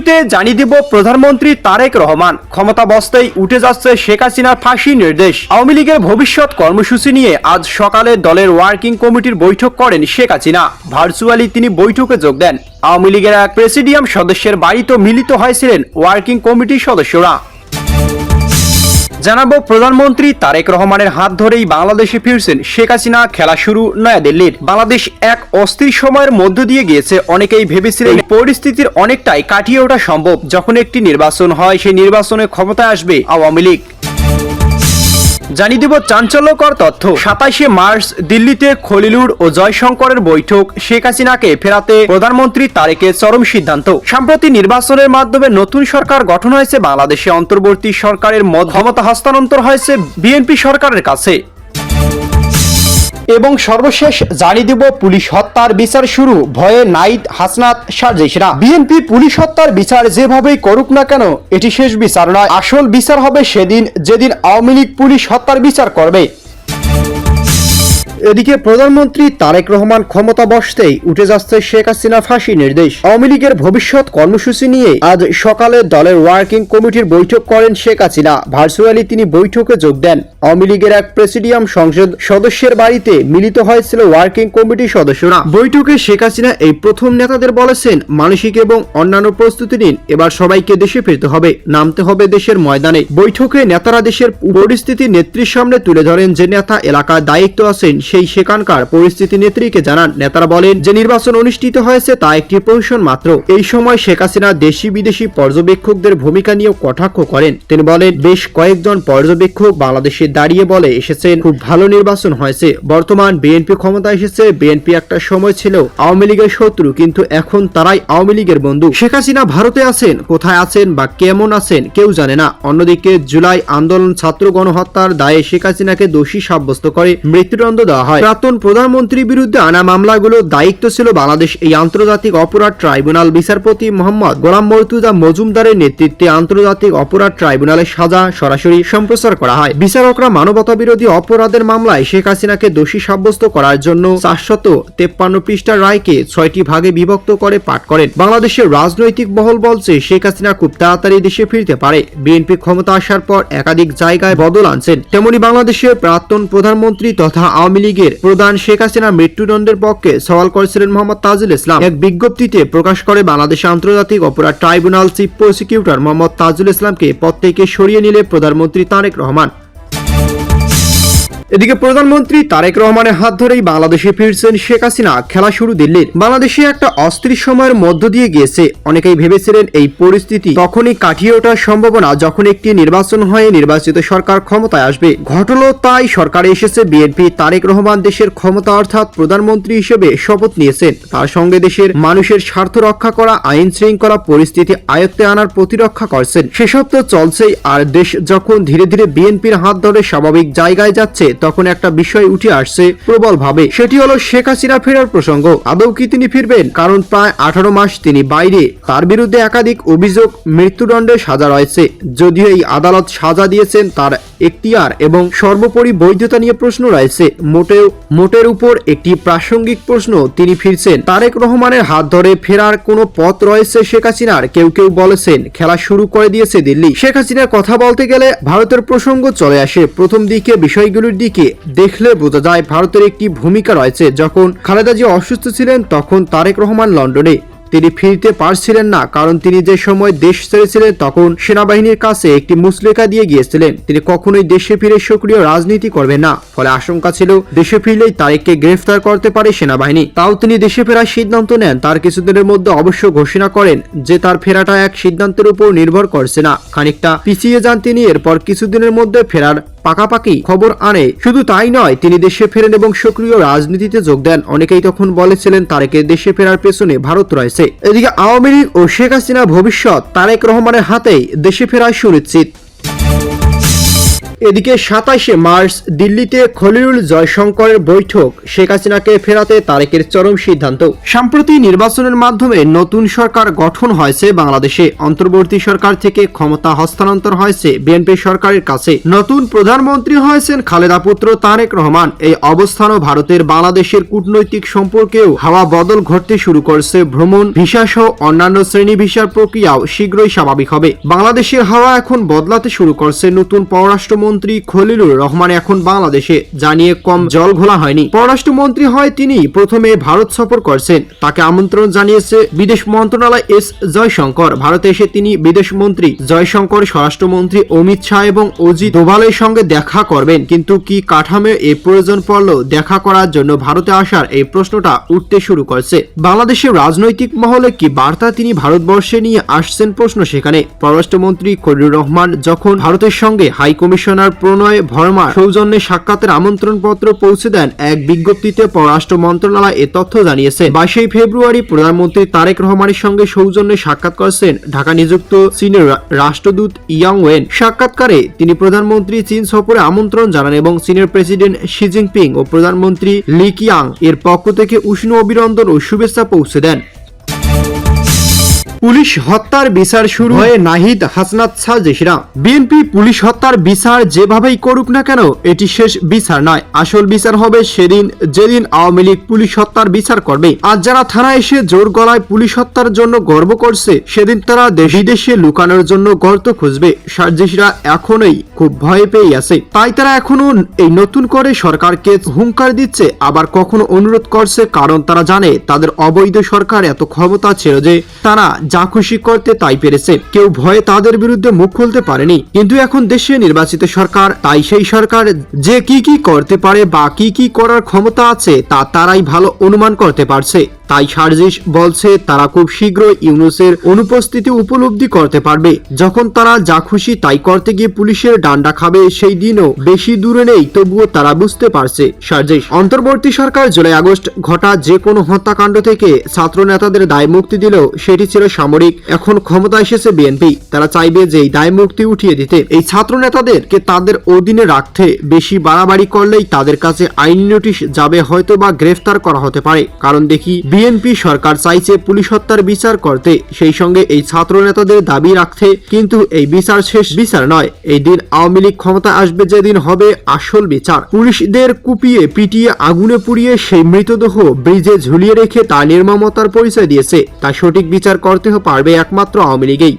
ভিডিওটিতে জানিয়ে দেব প্রধানমন্ত্রী তারেক রহমান ক্ষমতা বস্তেই উঠে যাচ্ছে শেখ হাসিনার ফাঁসি নির্দেশ। আওয়ামী লীগের ভবিষ্যৎ কর্মসূচি নিয়ে আজ সকালে দলের ওয়ার্কিং কমিটির বৈঠক করেন শেখ হাসিনা। ভার্চুয়ালি তিনি বৈঠকে যোগ দেন। আওয়ামী লীগের এক প্রেসিডিয়াম সদস্যের বাড়িতে মিলিত হয়েছিলেন ওয়ার্কিং কমিটির সদস্যরা। জানাবো প্রধানমন্ত্রী তারেক রহমানের হাত ধরেই বাংলাদেশে ফিরছেন শেখ হাসিনা। খেলা শুরু নয়াদিল্লির। বাংলাদেশ এক অস্থির সময়ের মধ্য দিয়ে গিয়েছে। অনেকেই ভেবেছিলেন পরিস্থিতির অনেকটাই কাটিয়ে ওঠা সম্ভব যখন একটি নির্বাচন হয়, সেই নির্বাচনে ক্ষমতায় আসবে আওয়ামী লীগ। জানিয়ে দেব চাঞ্চল্যকর তথ্য। 27শে মার্চ দিল্লিতে খলিলুর ও জয়শঙ্করের বৈঠক। শেখ হাসিনাকে ফেরাতে প্রধানমন্ত্রী তারেকের চরম সিদ্ধান্ত। সম্প্রতি নির্বাচনের মাধ্যমে নতুন সরকার গঠন হয়েছে বাংলাদেশে। অন্তর্বর্তী সরকারের ক্ষমতা হস্তান্তর হয়েছে বিএনপি সরকারের কাছে। এবং সর্বশেষ জানিয়ে দেব পুলিশ হত্যার বিচার শুরু। ভয়ে নাইদ হাসনাত সার্জিসরা। বিএনপি পুলিশ হত্যার বিচার যেভাবেই করুক না কেন, এটি শেষ বিচার নয়। আসল বিচার হবে সেদিন যেদিন আওয়ামী লীগ পুলিশ হত্যার বিচার করবে। এদিকে প্রধানমন্ত্রী তারেক রহমান ক্ষমতা বসতেই উঠে যাচ্ছে শেখ হাসিনা ফাঁসি নির্দেশ। আওয়ামী লীগের ভবিষ্যৎ কর্মসূচি নিয়ে আজ সকালে দলের ওয়ার্কিং কমিটির বৈঠক করেন শেখ হাসিনা। ভার্চুয়ালি তিনি বৈঠকে যোগ দেন। আওয়ামী লীগের এক প্রেসিডিয়াম সংসদ সদস্যের বাড়িতে মিলিত হয়েছিল ওয়ার্কিং কমিটির সদস্যরা। বৈঠকে শেখ হাসিনা এই প্রথম নেতাদের বলেছেন, মানসিক এবং অন্যান্য প্রস্তুতি নিন। এবার সবাইকে দেশে ফিরতে হবে, নামতে হবে দেশের ময়দানে। বৈঠকে নেতারা দেশের পরিস্থিতি নেত্রীর সামনে তুলে ধরেন। যে নেতা এলাকার দায়িত্ব আছেন সেই সেখানকার পরিস্থিতি নেত্রীকে জানান। নেতারা বলেন যে নির্বাচন অনুষ্ঠিত হয়েছে তা একটি প্রহসন মাত্র। এই সময় শেখ হাসিনা দেশি বিদেশি পর্যবেক্ষকদের ভূমিকা নিয়েও কটাক্ষ করেন। তিনি বলেন, বেশ কয়েকজন পর্যবেক্ষক বাংলাদেশে দাঁড়িয়ে বলে এসেছেন খুব ভালো নির্বাচন হয়েছে। বর্তমান বিএনপি ক্ষমতা এসেছে। বিএনপি একটা সময় ছিল আওয়ামী লীগের শত্রু, কিন্তু এখন তারাই আওয়ামী লীগের বন্ধু। শেখ হাসিনা ভারতে আছেন, কোথায় আছেন বা কেমন আছেন কেউ জানে না। অন্যদিকে জুলাই আন্দোলন ছাত্র গণহত্যার দায়ে শেখ হাসিনাকে দোষী সাব্যস্ত করে মৃত্যুদণ্ড দেওয়া হয়। প্রাক্তন প্রধানমন্ত্রীর বিরুদ্ধে আনা মামলাগুলোর দায়িত্ব ছিল বাংলাদেশ এই আন্তর্জাতিক অপরাধ ট্রাইব্যুনাল। বিচারপতি মোহাম্মদ গোলাম মর্তুজা মজুমদারের নেতৃত্বে আন্তর্জাতিক অপরাধ ট্রাইব্যুনালের সাজা সরাসরি সম্প্রচার করা হয়। বিচারকরা মানবতা বিরোধী অপরাধের মামলায় শেখ হাসিনাকে দোষী সাব্যস্ত করার জন্য 453 পৃষ্ঠার রায়কে 6টি ভাগে বিভক্ত করে পাঠ করেন। বাংলাদেশের রাজনৈতিক মহল বলছে শেখ হাসিনা খুব তাড়াতাড়ি দেশে ফিরতে পারে। বিএনপি ক্ষমতা আসার পর একাধিক জায়গায় বদল আনছেন। তেমনি বাংলাদেশের প্রাক্তন প্রধানমন্ত্রী তথা আওয়ামী লীগের প্রধান শেখ হাসিনা মৃত্যুদণ্ডের পক্ষে সওয়াল করেছিলেন মোহাম্মদ তাজুল ইসলাম। এক বিজ্ঞপ্তিতে প্রকাশ করে বাংলাদেশ আন্তর্জাতিক অপরাধ tribunal chief prosecutor Mohammad Tajul ইসলামকে পদ থেকে সরিয়ে নিলে প্রধানমন্ত্রী তারেক রহমান। এদিকে প্রধানমন্ত্রী তারেক রহমানের হাত ধরেই বাংলাদেশে ফিরছেন শেখ হাসিনা। খেলা শুরু দিল্লির। বাংলাদেশে একটা অস্থির সময়ের মধ্য দিয়ে গিয়েছে। অনেকেই ভেবেছিলেন এই পরিস্থিতি তখনই কাটিয়ে ওঠার সম্ভাবনা যখন একটি নির্বাচন হয়ে নির্বাচিত সরকার ক্ষমতায় আসবে। ঘটল তাই। সরকারে এসেছে বিএনপি। তারেক রহমান দেশের ক্ষমতা অর্থাৎ প্রধানমন্ত্রী হিসেবে শপথ নিয়েছেন। তার সঙ্গে দেশের মানুষের স্বার্থ রক্ষা করা, আইন শৃঙ্খলা পরিস্থিতি আয়ত্তে আনার প্রতিরক্ষা করছেন। সেসব তো চলছেই। আর দেশ যখন ধীরে ধীরে বিএনপির হাত ধরে স্বাভাবিক জায়গায় যাচ্ছে তখন একটা বিষয় উঠে আসছে প্রবল ভাবে। সেটি হলো শেখ হাসিনা ফেরার প্রসঙ্গ। আদৌ কি তিনি ফিরবেন? কারণ প্রায় 18 মাস তিনি বাইরে। তার বিরুদ্ধে একাধিক অভিযোগ, মৃত্যুদণ্ডের সাজা রয়েছে। যদিও এই আদালত সাজা দিয়েছেন, তার এখতিয়ার এবং সর্বোপরি বৈধতা নিয়ে প্রশ্ন রয়েছে। মোটের উপর একটি প্রাসঙ্গিক প্রশ্ন, তিনি ফিরছেন। তারেক রহমানের হাত ধরে ফেরার কোনো পথ রয়েছে শেখ হাসিনার? কেউ কেউ বলেছেন খেলা শুরু করে দিয়েছে দিল্লি। শেখ হাসিনার কথা বলতে গেলে ভারতের প্রসঙ্গ চলে আসে। প্রথম দিকে বিষয়গুলোর দিকে দেখলে বোঝা যায় ভারতের একটি ভূমিকা রয়েছে। যখন খালেদা জিয়া অসুস্থ ছিলেন তখন তারেক রহমান লন্ডনে। তিনি ফিরতে পারছিলেন না, কারণ তিনি যে সময় দেশ ছেড়েছিলেন তখন সেনাবাহিনীর কাছে একটি মুচলেখা দিয়ে গিয়েছিলেন তিনি কখনোই দেশে ফিরে সক্রিয় রাজনীতি করবেন না। ফলে আশঙ্কা ছিল দেশে ফিরলেই তারেককে গ্রেফতার করতে পারে সেনাবাহিনী। তাও তিনি দেশে ফেরার সিদ্ধান্ত নেন। তার কিছুদিনের মধ্যে অবশ্য ঘোষণা করেন যে তার ফেরাটা এক সিদ্ধান্তের উপর নির্ভর করছে না। খানিকটা পিছিয়ে যান তিনি। এরপর কিছুদিনের মধ্যে ফেরার পাকাপাকি খবর আনে। শুধু তাই নয়, তিনি দেশে ফেরেন এবং সক্রিয় রাজনীতিতে যোগ দেন। অনেকেই তখন বলেছিলেন তারেকের দেশে ফেরার পেছনে ভারত রয়েছে। এদিকে আওয়ামী লীগ ও শেখ হাসিনা ভবিষ্যৎ তারেক রহমানের হাতেই দেশে ফেরা সুনিশ্চিত। এদিকে 27 মার্চ দিল্লিতে খলিলুর জয়শঙ্করের বৈঠক, শেখ হাসিনাকে ফেরাতে তারেকের চরম সিদ্ধান্ত। সম্প্রতি নির্বাচনের মাধ্যমে নতুন সরকার গঠন হয়েছে বাংলাদেশে, অন্তর্বর্তী সরকার থেকে ক্ষমতা হস্তান্তর হয়েছে বিএনপি সরকারের কাছে, নতুন প্রধানমন্ত্রী হয়েছেন খালেদা পুত্র তারেক রহমান। এই অবস্থানও ভারতের বাংলাদেশের কূটনৈতিক সম্পর্কেও হাওয়া বদল ঘটতে শুরু করছে। ভ্রমণ ভিসা সহ অন্যান্য শ্রেণী ভিসার প্রক্রিয়াও শীঘ্রই স্বাভাবিক হবে। বাংলাদেশের হাওয়া এখন বদলাতে শুরু করছে। নতুন পররাষ্ট্রমন্ত্রী খলিলুর রহমান এখন বাংলাদেশে, জানিয়ে কম জল ঘোলা হয়নি। পররাষ্ট্রমন্ত্রী হয় তিনি প্রথমে ভারত সফর করছেন, তাকে আমন্ত্রণ জানিয়েছে বিদেশ মন্ত্রণালয় এস জয়শঙ্কর। ভারতে এসে তিনি বিদেশ মন্ত্রী জয়শঙ্কর, স্বরাষ্ট্রমন্ত্রী অমিত শাহ এবং অজিত দোভালের সঙ্গে দেখা করবেন। কিন্তু কি কাঠামো এ প্রয়োজন পড়ল দেখা করার জন্য ভারতে আসার, এই প্রশ্নটা উঠতে শুরু করছে। বাংলাদেশের রাজনৈতিক মহলে কি বার্তা তিনি ভারতবর্ষে নিয়ে আসছেন, প্রশ্ন সেখানে। পররাষ্ট্রমন্ত্রী খলিলুর রহমান যখন ভারতের সঙ্গে হাই কমিশনার প্রণয় ভর্মার সৌজন্যে সাক্ষাতের আমন্ত্রণপত্র পৌঁছে দেন, এক বিজ্ঞপ্তিতে পররাষ্ট্র মন্ত্রণালয় এ তথ্য জানিয়েছে। 22 ফেব্রুয়ারি প্রধানমন্ত্রী তারেক রহমানের সঙ্গে সৌজন্যে সাক্ষাৎ করেছেন ঢাকা নিযুক্ত চীনের রাষ্ট্রদূত ইয়াং ওয়েন। সাক্ষাৎকারে তিনি প্রধানমন্ত্রী চীন সফরে আমন্ত্রণ জানান এবং চীনের প্রেসিডেন্ট শি জিনপিং ও প্রধানমন্ত্রী লি কিয়াং এর পক্ষ থেকে উষ্ণ অভিনন্দন ও শুভেচ্ছা পৌঁছে দেন। পুলিশ হত্যার বিচার শুরু হয়ে নাহিদ হাসনাত সাজেশরা। বিএনপি পুলিশ হত্যার বিচার যেভাবেই করুক না কেন, এটি শেষ বিচার নয়। আসল বিচার হবে সেদিন যেদিন আওয়ামী লীগ পুলিশ হত্যার বিচার করবে। আজ যারা থানায় এসে জোর গলায় পুলিশ হত্যার জন্য গর্ব করছে, সেদিন তারা বিদেশে লুকানোর জন্য গর্ত খুঁজবে। সাজেশরা এখনোই খুব ভয় পেয়ে আছে, তাই তারা এখনো এই নতুন করে সরকারকে হুঙ্কার দিচ্ছে, আবার কখনো অনুরোধ করছে, কারণ তারা জানে তাদের অবৈধ সরকার এত ক্ষমতা ছিল যে তারা যা খুশি করতে তাই পেরেছে। কেউ ভয়ে তাদের বিরুদ্ধে মুখ খুলতে পারেনি। কিন্তু এখন দেশে নির্বাচিত সরকার, তাই সেই সরকার যে কি কি করতে পারে বা কি কি করার ক্ষমতা আছে তা তারাই ভালো অনুমান করতে পারছে। তাই সার্জিস বলছে তারা খুব শীঘ্রই ইউনূসের অনুপস্থিতি উপলব্ধি করতে পারবে। যখন তারা যা খুশি তাই করতে গিয়ে পুলিশের ডান্ডা খাবে, সেই দিনও বেশি দূরে নেই, তবুও তারা বুঝতে পারছে। সার্জিস অন্তর্বর্তী সরকার জুলাই আগস্ট ঘটা যে কোনো হত্যাকাণ্ড থেকে ছাত্র নেতাদের দায় মুক্তি দিলেও সেটি ছিল সামরিক। এখন ক্ষমতা এসেছে বিএনপি, তারা চাইবে যে এই দায় মুক্তি উঠিয়ে দিতে। এই ছাত্র নেতাদেরকে তাদের অধীনে রাখতে বেশি বাড়াবাড়ি করলেই তাদের কাছে আইনি নোটিশ যাবে, হয়তো বা গ্রেফতার করা হতে পারে। কারণ দেখি বিএনপি সরকার চাইছে পুলিশ হত্যার বিচার করতে, সেই সঙ্গে এই ছাত্র নেতাদের দাবি রাখতে। কিন্তু এই বিচার শেষ বিচার নয়। এই দিন আওয়ামী লীগ ক্ষমতা আসবে, যেদিন হবে আসল বিচার। পুলিশদের কুপিয়ে পিটিয়ে আগুনে পুড়িয়ে সেই মৃতদেহ ব্রিজে ঝুলিয়ে রেখে তা নির্মমতার পরিচয় দিয়েছে, তা সঠিক বিচার করতে পারবে একমাত্র আওয়ামী লীগই।